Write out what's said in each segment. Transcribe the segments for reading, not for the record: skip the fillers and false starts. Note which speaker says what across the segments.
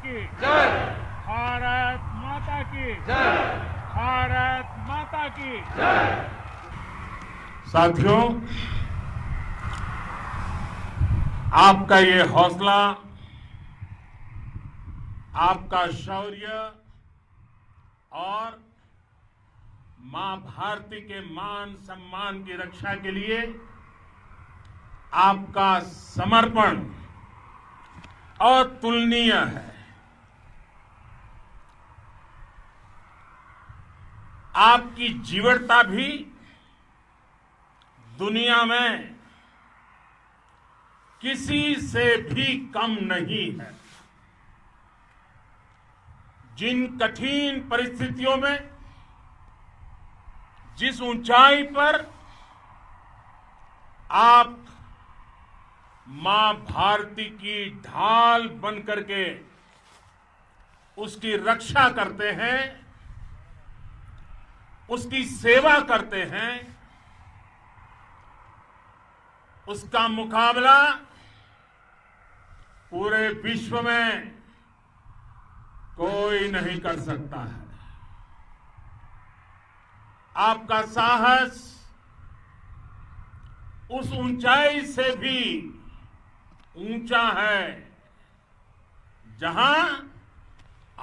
Speaker 1: की
Speaker 2: जय।
Speaker 1: भारत माता की
Speaker 2: जय।
Speaker 1: भारत माता की
Speaker 2: जय।
Speaker 1: साथियों, आपका ये हौसला, आपका शौर्य और मां भारती के मान सम्मान की रक्षा के लिए आपका समर्पण अतुलनीय है। आपकी जीवटता भी दुनिया में किसी से भी कम नहीं है। जिन कठिन परिस्थितियों में, जिस ऊंचाई पर आप मां भारती की ढाल बन करके उसकी रक्षा करते हैं, उसकी सेवा करते हैं, उसका मुकाबला पूरे विश्व में कोई नहीं कर सकता है। आपका साहस उस ऊंचाई से भी ऊंचा है जहां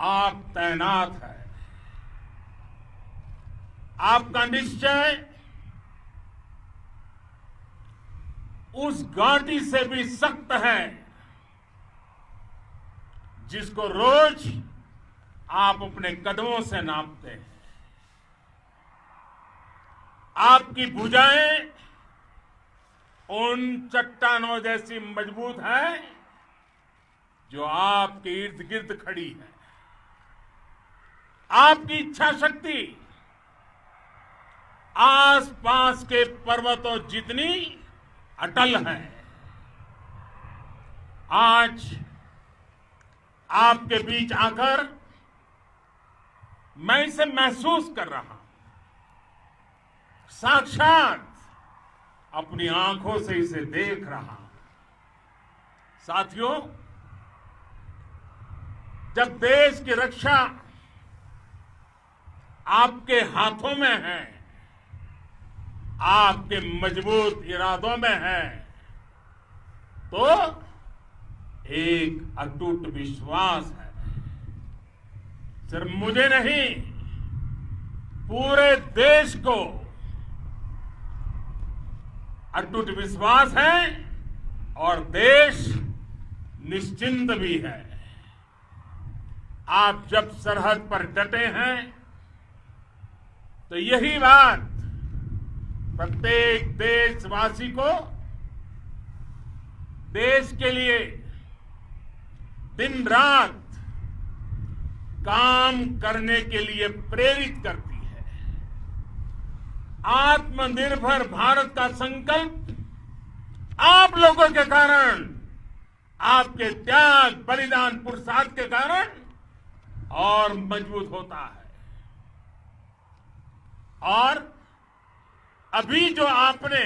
Speaker 1: आप तैनात हैं। आपका निश्चय उस घाटी से भी सख्त है जिसको रोज आप अपने कदमों से नापते हैं। आपकी भुजाएं उन चट्टानों जैसी मजबूत है जो आपके इर्द गिर्द खड़ी है। आपकी इच्छा शक्ति आसपास के पर्वतों जितनी अटल है। आज आपके बीच आकर मैं इसे महसूस कर रहा हूं, साक्षात अपनी आंखों से इसे देख रहा हूं। साथियों, जब देश की रक्षा आपके हाथों में है, आपके मजबूत इरादों में है, तो एक अटूट विश्वास है। सिर्फ मुझे नहीं, पूरे देश को अटूट विश्वास है और देश निश्चिंत भी है। आप जब सरहद पर डटे हैं तो यही बात प्रत्येक देशवासी को देश के लिए दिन रात काम करने के लिए प्रेरित करती है। आत्मनिर्भर भारत का संकल्प आप लोगों के कारण, आपके त्याग, बलिदान, पुरुषार्थ के कारण और मजबूत होता है। और अभी जो आपने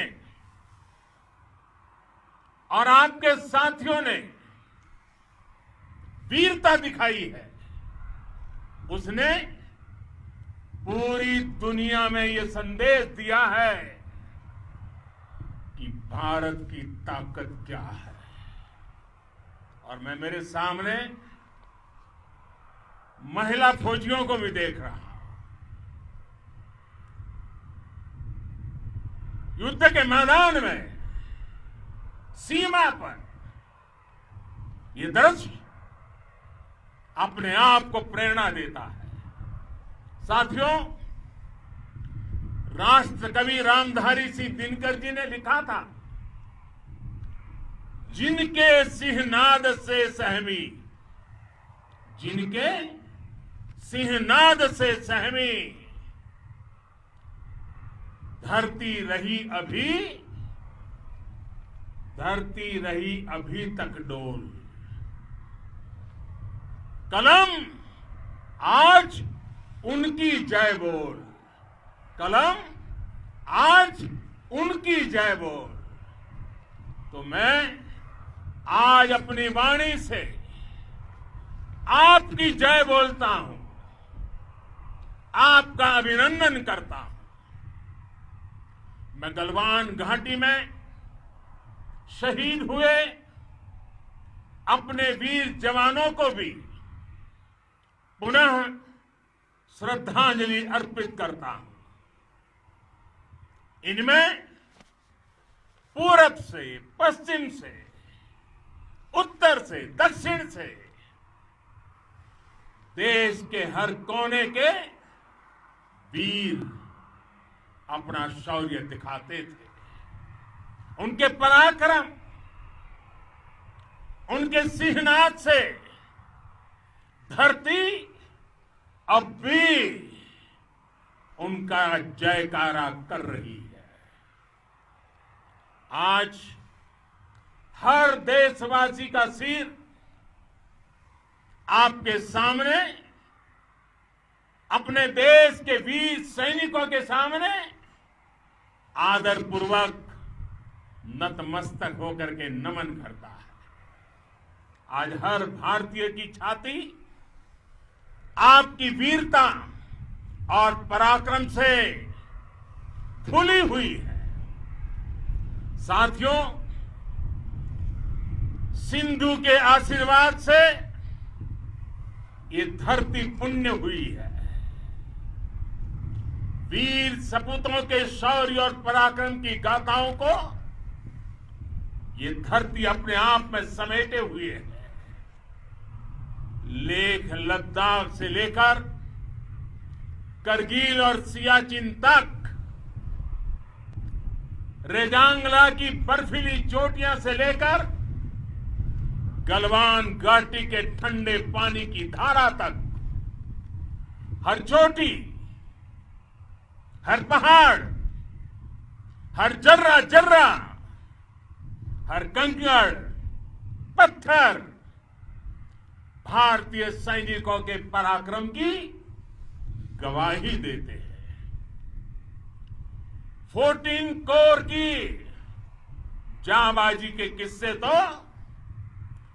Speaker 1: और आपके साथियों ने वीरता दिखाई है, उसने पूरी दुनिया में यह संदेश दिया है कि भारत की ताकत क्या है। और मैं मेरे सामने महिला फौजियों को भी देख रहा हूं। युद्ध के मैदान में, सीमा पर, यह दृश्य अपने आप को प्रेरणा देता है। साथियों, राष्ट्र कवि रामधारी सिंह दिनकर जी ने लिखा था, जिनके सिंहनाद से सहमी, जिनके सिंहनाद से सहमी, धरती रही अभी तक डोल। कलम आज उनकी जय बोल, कलम आज उनकी जय बोल। तो मैं आज अपनी वाणी से आपकी जय बोलता हूं, आपका अभिनंदन करता हूं। मैं गलवान घाटी में शहीद हुए अपने वीर जवानों को भी पुनः श्रद्धांजलि अर्पित करता हूं। इनमें पूरब से, पश्चिम से, उत्तर से, दक्षिण से देश के हर कोने के वीर अपना शौर्य दिखाते थे। उनके पराक्रम, उनके सिंहनाद से धरती अब भी उनका जयकारा कर रही है। आज हर देशवासी का सिर आपके सामने, अपने देश के वीर सैनिकों के सामने आदरपूर्वक नतमस्तक होकर के नमन करता है। आज हर भारतीय की छाती आपकी वीरता और पराक्रम से फूली हुई है। साथियों, सिंधु के आशीर्वाद से ये धरती पुण्य हुई है। वीर सपूतों के शौर्य और पराक्रम की गाथाओं को ये धरती अपने आप में समेटे हुए है। लेह लद्दाख से लेकर करगिल और सियाचिन तक, रेजांगला की बर्फीली चोटियां से लेकर गलवान घाटी के ठंडे पानी की धारा तक, हर चोटी, हर पहाड़, हर जर्रा जर्रा, हर कंकड़, पत्थर भारतीय सैनिकों के पराक्रम की गवाही देते हैं। 14 कोर की जांबाजी के किस्से तो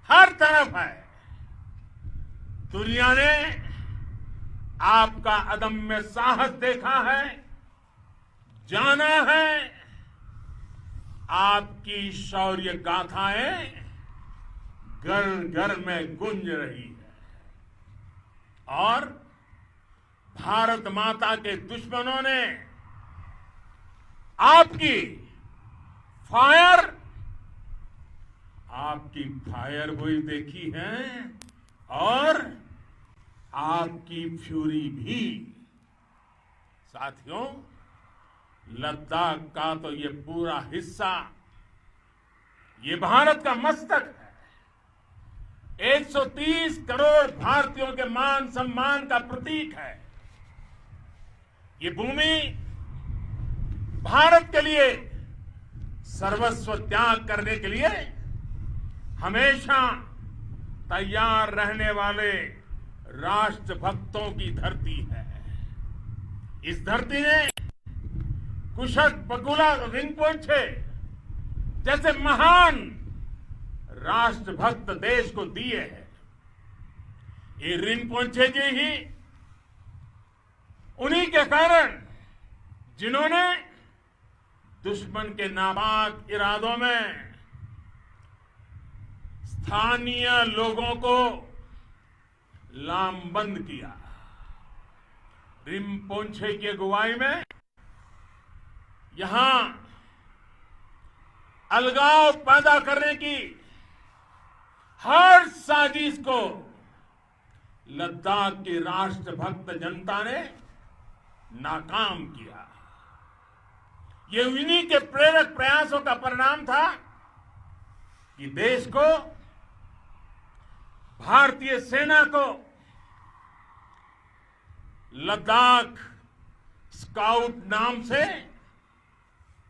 Speaker 1: हर तरफ है। दुनिया ने आपका अदम्य साहस देखा है, जाना है। आपकी शौर्य गाथाएं घर घर में गूंज रही है और भारत माता के दुश्मनों ने आपकी फायर हुई देखी है और आपकी फ्यूरी भी। साथियों, लद्दाख का तो ये पूरा हिस्सा ये भारत का मस्तक है। 130 करोड़ भारतीयों के मान सम्मान का प्रतीक है। ये भूमि भारत के लिए सर्वस्व त्याग करने के लिए हमेशा तैयार रहने वाले राष्ट्रभक्तों की धरती है। इस धरती ने कुशक बकुला रिंपोचे जैसे महान राष्ट्रभक्त देश को दिए हैं। ये रिंपोचे जी ही उन्हीं के कारण जिन्होंने दुश्मन के नापाक इरादों में स्थानीय लोगों को लामबंद किया। रिंपोचे की अगुवाई में यहां अलगाव पैदा करने की हर साजिश को लद्दाख की राष्ट्रभक्त जनता ने नाकाम किया। ये उन्हीं के प्रेरक प्रयासों का परिणाम था कि देश को, भारतीय सेना को लद्दाख स्काउट नाम से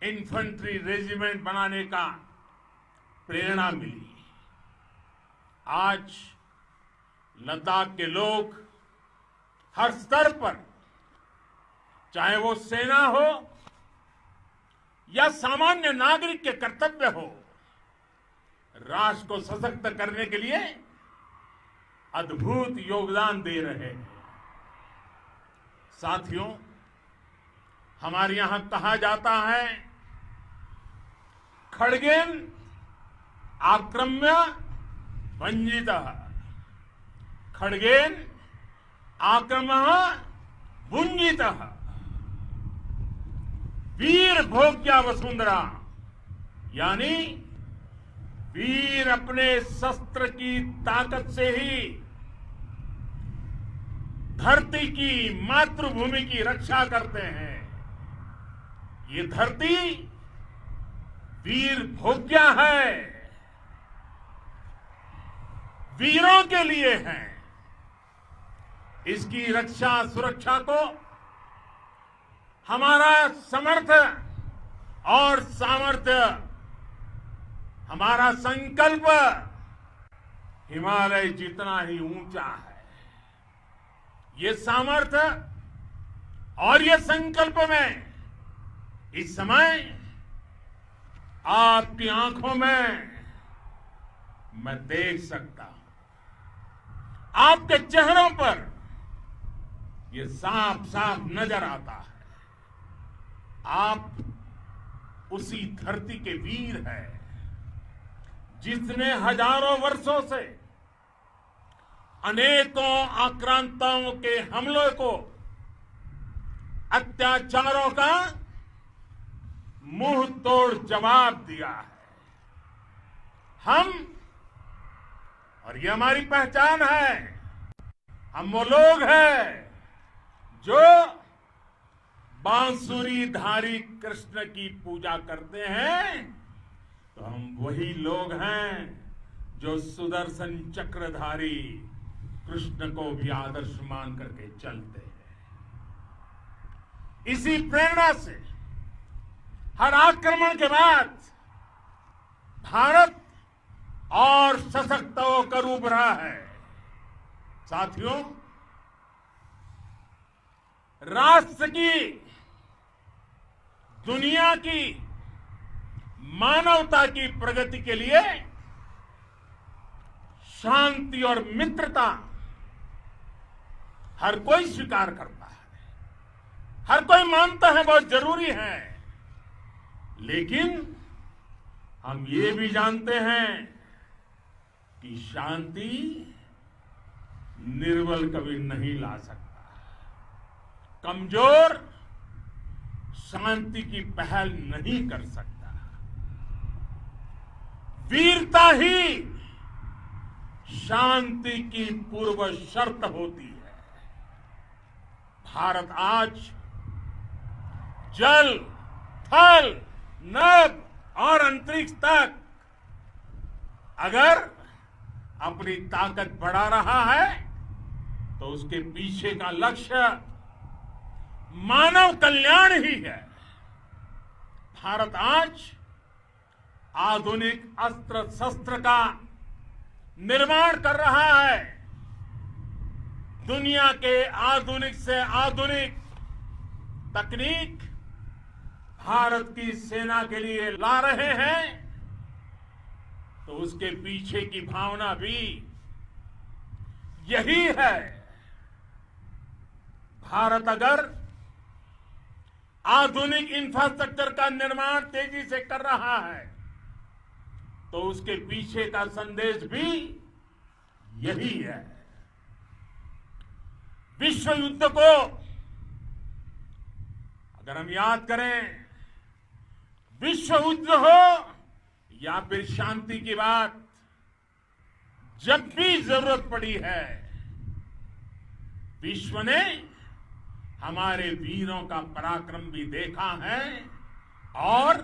Speaker 1: इन्फेंट्री रेजिमेंट बनाने का प्रेरणा मिली। आज लद्दाख के लोग हर स्तर पर, चाहे वो सेना हो या सामान्य नागरिक के कर्तव्य हो, राष्ट्र को सशक्त करने के लिए अद्भुत योगदान दे रहे हैं। साथियों, हमारे यहां कहा जाता है, खड्गेन आक्रम्य भंजितः, खड्गेन आक्रम्य भुंजितः, वीर भोग्या वसुंधरा, यानी वीर अपने शस्त्र की ताकत से ही धरती की, मातृभूमि की रक्षा करते हैं। ये धरती वीर भोग्या है, वीरों के लिए है। इसकी रक्षा सुरक्षा को हमारा समर्थ और सामर्थ्य, हमारा संकल्प हिमालय जितना ही ऊंचा है। ये सामर्थ्य और ये संकल्प में इस समय आपकी आंखों में मैं देख सकता हूं। आपके चेहरों पर ये साफ साफ नजर आता है। आप उसी धरती के वीर हैं जिसने हजारों वर्षों से अनेकों आक्रांताओं के हमलों को, अत्याचारों का मुंह तोड़ जवाब दिया है। हम, और ये हमारी पहचान है, हम वो लोग हैं जो बांसुरीधारी कृष्ण की पूजा करते हैं, तो हम वही लोग हैं जो सुदर्शन चक्रधारी कृष्ण को भी आदर्श मान करके चलते हैं। इसी प्रेरणा से हर आक्रमण के बाद भारत और सशक्त होकर उभरा है। साथियों, राष्ट्र की, दुनिया की, मानवता की प्रगति के लिए शांति और मित्रता हर कोई स्वीकार करता है, हर कोई मानता है बहुत जरूरी है। लेकिन हम ये भी जानते हैं कि शांति निर्बल कभी नहीं ला सकता। कमजोर शांति की पहल नहीं कर सकता। वीरता ही शांति की पूर्व शर्त होती है। भारत आज जल, थल, नभ और अंतरिक्ष तक अगर अपनी ताकत बढ़ा रहा है तो उसके पीछे का लक्ष्य मानव कल्याण ही है। भारत आज आधुनिक अस्त्र शस्त्र का निर्माण कर रहा है। दुनिया के आधुनिक से आधुनिक तकनीक भारत की सेना के लिए ला रहे हैं, तो उसके पीछे की भावना भी यही है। भारत अगर आधुनिक इंफ्रास्ट्रक्चर का निर्माण तेजी से कर रहा है तो उसके पीछे का संदेश भी यही है। विश्व युद्ध को अगर हम याद करें, विश्व युद्ध हो या फिर शांति की बात, जब भी जरूरत पड़ी है, विश्व ने हमारे वीरों का पराक्रम भी देखा है और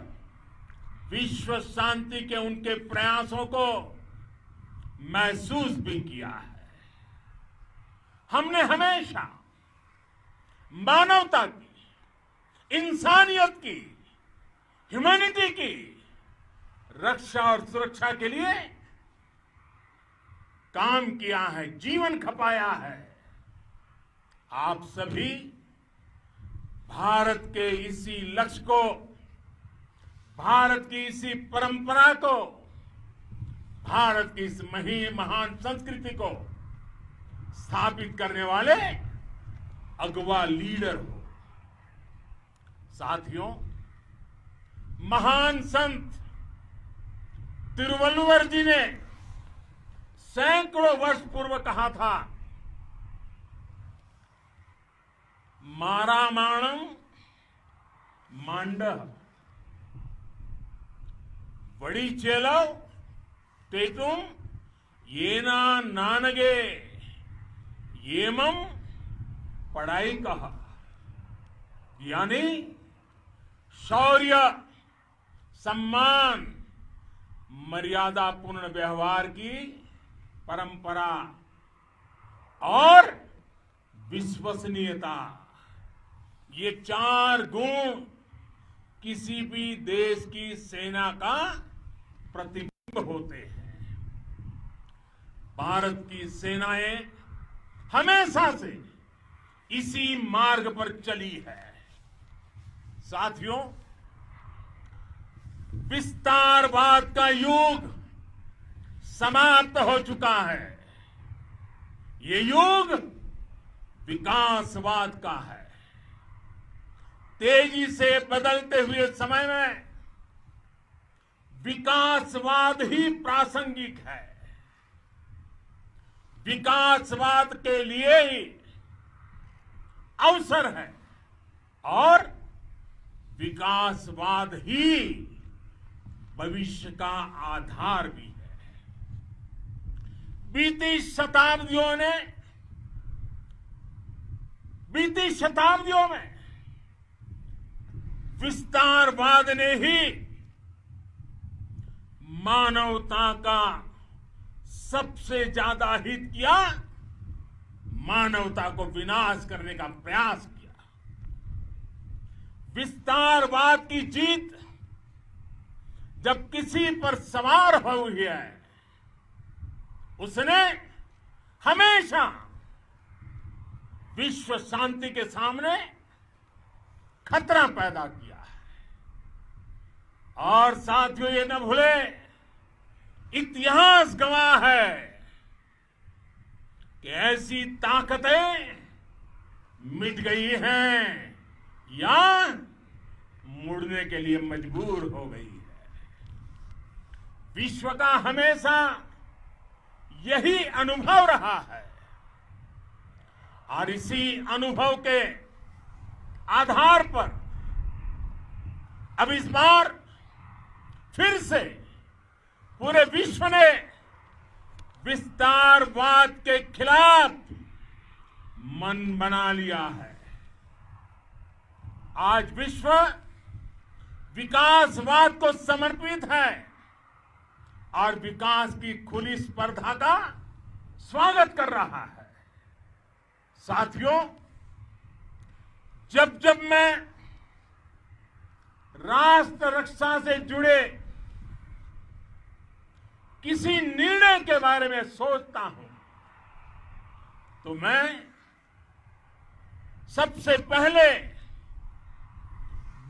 Speaker 1: विश्व शांति के उनके प्रयासों को महसूस भी किया है। हमने हमेशा मानवता की, इंसानियत की, ह्यूमैनिटी की रक्षा और सुरक्षा के लिए काम किया है, जीवन खपाया है। आप सभी भारत के इसी लक्ष्य को, भारत की इसी परंपरा को, भारत की इस महान संस्कृति को स्थापित करने वाले अगवा लीडर हो। साथियों, महान संत तिरुवल्लुवर जी ने सैकड़ों वर्ष पूर्व कहा था, मारामाणम मांडह वड़ी चेलव तेतुम येना नानगे येमम पढ़ाई कहा। यानी शौर्य, सम्मान, मर्यादापूर्ण व्यवहार की परंपरा और विश्वसनीयता, ये 4 गुण किसी भी देश की सेना का प्रतिबिंब होते हैं। भारत की सेनाएं हमेशा से इसी मार्ग पर चली है। साथियों, विस्तारवाद का युग समाप्त हो चुका है। ये युग विकासवाद का है। तेजी से बदलते हुए समय में विकासवाद ही प्रासंगिक है। विकासवाद के लिए ही अवसर है और विकासवाद ही भविष्य का आधार भी है। बीती शताब्दियों में विस्तारवाद ने ही मानवता का सबसे ज्यादा हित किया, मानवता को विनाश करने का प्रयास किया। विस्तारवाद की जीत जब किसी पर सवार हुई है, उसने हमेशा विश्व शांति के सामने खतरा पैदा किया है। और साथियों, ये न भूले, इतिहास गवाह है कि ऐसी ताकतें मिट गई हैं या मुड़ने के लिए मजबूर हो गई है। विश्व का हमेशा यही अनुभव रहा है और इसी अनुभव के आधार पर अब इस बार फिर से पूरे विश्व ने विस्तारवाद के खिलाफ मन बना लिया है। आज विश्व विकासवाद को समर्पित है और विकास की खुली स्पर्धा का स्वागत कर रहा है। साथियों, जब जब मैं राष्ट्र रक्षा से जुड़े किसी निर्णय के बारे में सोचता हूं तो मैं सबसे पहले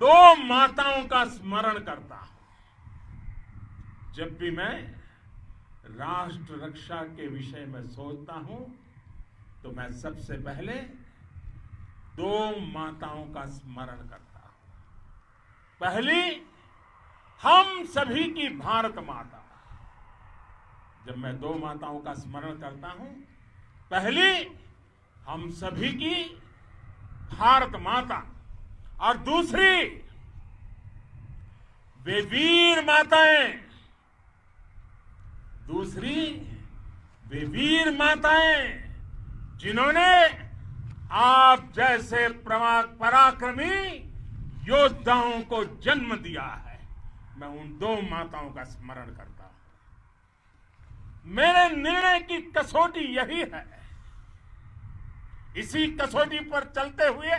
Speaker 1: 2 माताओं का स्मरण करता हूं। जब भी मैं राष्ट्र रक्षा के विषय में सोचता हूं तो मैं सबसे पहले 2 माताओं का स्मरण करता हूं। पहली, हम सभी की भारत माता। जब मैं 2 माताओं का स्मरण करता हूं, पहली हम सभी की भारत माता और दूसरी वे वीर माताएं, जिन्होंने आप जैसे पराक्रमी योद्धाओं को जन्म दिया है। मैं उन 2 माताओं का स्मरण करता हूं। मेरे निर्णय की कसौटी यही है। इसी कसौटी पर चलते हुए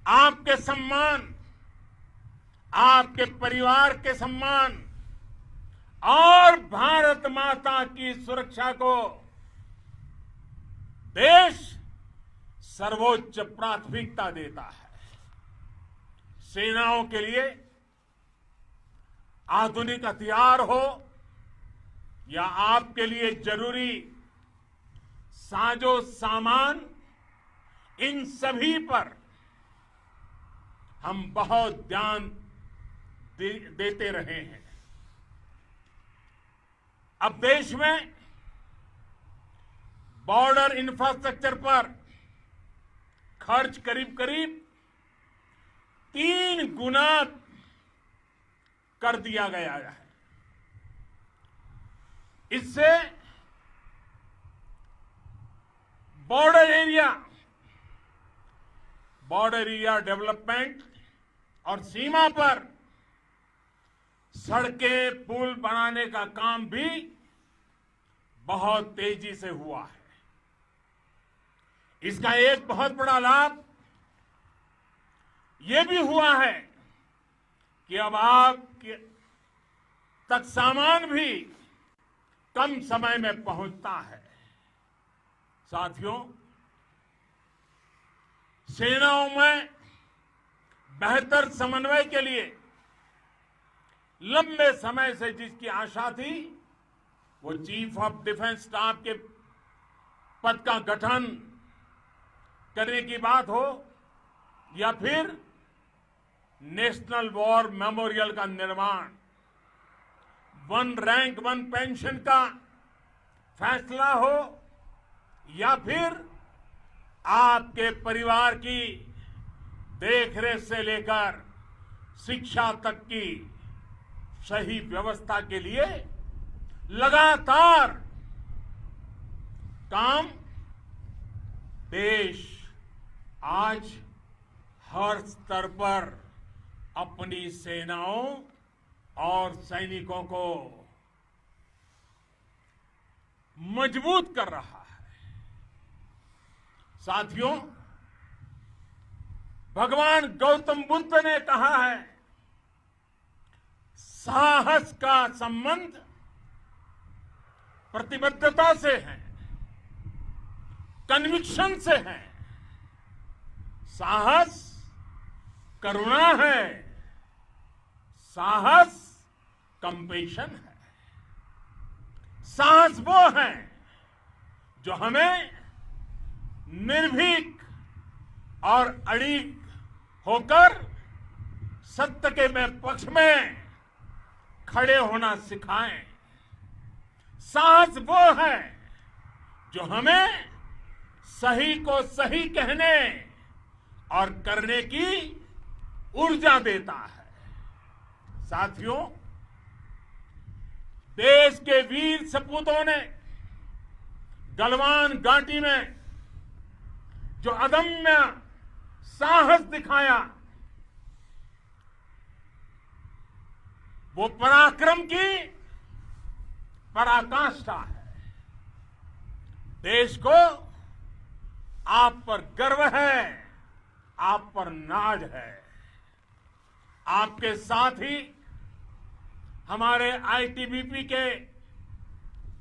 Speaker 1: आपके सम्मान, आपके परिवार के सम्मान और भारत माता की सुरक्षा को देश सर्वोच्च प्राथमिकता देता है। सेनाओं के लिए आधुनिक हथियार हो या आपके लिए जरूरी साजो सामान, इन सभी पर हम बहुत ध्यान देते रहे हैं। अब देश में बॉर्डर इंफ्रास्ट्रक्चर पर खर्च करीब करीब 3 गुना कर दिया गया है। इससे बॉर्डर एरिया डेवलपमेंट और सीमा पर सड़कें पुल बनाने का काम भी बहुत तेजी से हुआ है। इसका एक बहुत बड़ा लाभ ये भी हुआ है कि अब आपके तक सामान भी कम समय में पहुंचता है। साथियों, सेनाओं में बेहतर समन्वय के लिए लंबे समय से जिसकी आशा थी, वो चीफ ऑफ डिफेंस स्टाफ के पद का गठन करने की बात हो या फिर नेशनल वॉर मेमोरियल का निर्माण, 1 रैंक 1 पेंशन का फैसला हो या फिर आपके परिवार की देखरेख से लेकर शिक्षा तक की सही व्यवस्था के लिए लगातार काम, देश आज हर स्तर पर अपनी सेनाओं और सैनिकों को मजबूत कर रहा है। साथियों, भगवान गौतम बुद्ध ने कहा है, साहस का संबंध प्रतिबद्धता से है, कन्विक्शन से है। साहस करुणा है, साहस कंपेशन है। साहस वो है जो हमें निर्भीक और अड़िग होकर सत्य के पक्ष में खड़े होना सिखाएं। साहस वो है जो हमें सही को सही कहने और करने की ऊर्जा देता है। साथियों, देश के वीर सपूतों ने गलवान घाटी में जो अदम्य साहस दिखाया, वो पराक्रम की पराकाष्ठा है। देश को आप पर गर्व है, आप पर नाज है। आपके साथ ही हमारे आईटीबीपी के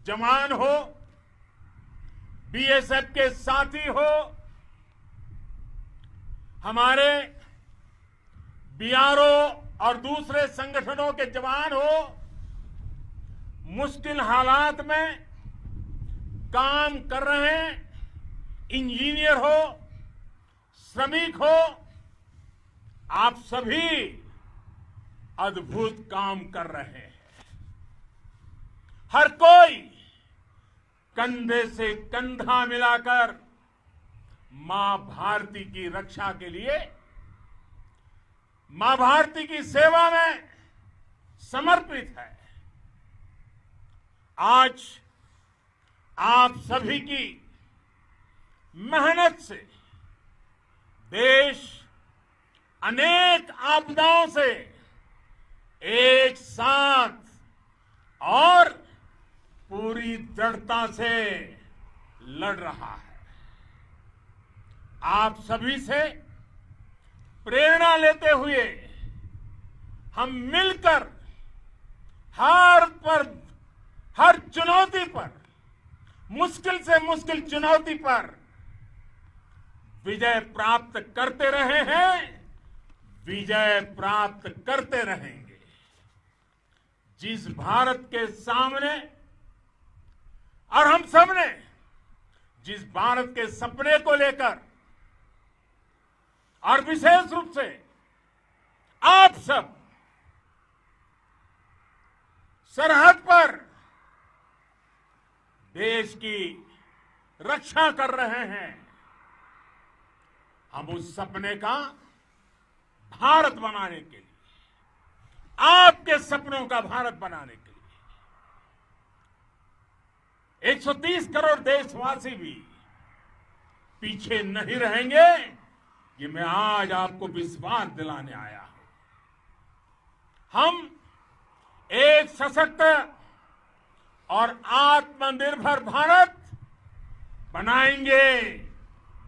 Speaker 1: जवान हो, बीएसएफ के साथी हो, हमारे बीआरओ और दूसरे संगठनों के जवान हो, मुश्किल हालात में काम कर रहे हैं, इंजीनियर हो, श्रमिक हो, आप सभी अद्भुत काम कर रहे हैं। हर कोई कंधे से कंधा मिलाकर मां भारती की रक्षा के लिए, मां भारती की सेवा में समर्पित है। आज आप सभी की मेहनत से देश अनेक आपदाओं से एक साथ और पूरी दृढ़ता से लड़ रहा है। आप सभी से प्रेरणा लेते हुए हम मिलकर हर चुनौती पर, मुश्किल से मुश्किल चुनौती पर विजय प्राप्त करते रहे हैं, विजय प्राप्त करते रहेंगे। जिस भारत के सामने और हम सबने जिस भारत के सपने को लेकर और विशेष रूप से आप सब सरहद पर देश की रक्षा कर रहे हैं, हम उस सपने का भारत बनाने के लिए, आपके सपनों का भारत बनाने के लिए 130 करोड़ देशवासी भी पीछे नहीं रहेंगे, ये मैं आज आपको विश्वास दिलाने आया हूं। हम एक सशक्त और आत्मनिर्भर भारत बनाएंगे,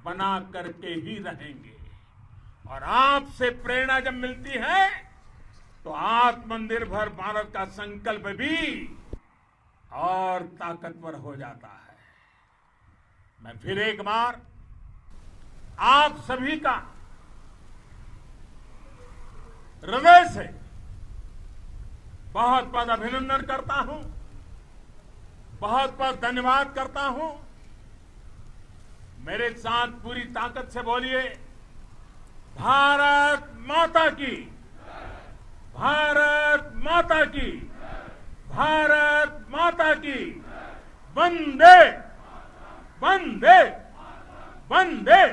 Speaker 1: बना करके ही रहेंगे। और आपसे प्रेरणा जब मिलती है तो आत्मनिर्भर भारत का संकल्प भी और ताकतवर हो जाता है। मैं फिर एक बार आप सभी का हृदय से बहुत बहुत अभिनंदन करता हूं, बहुत बहुत धन्यवाद करता हूं। मेरे साथ पूरी ताकत से बोलिए, भारत माता की, भारत माता की, भारत माता की, वंदे वंदे वंदे।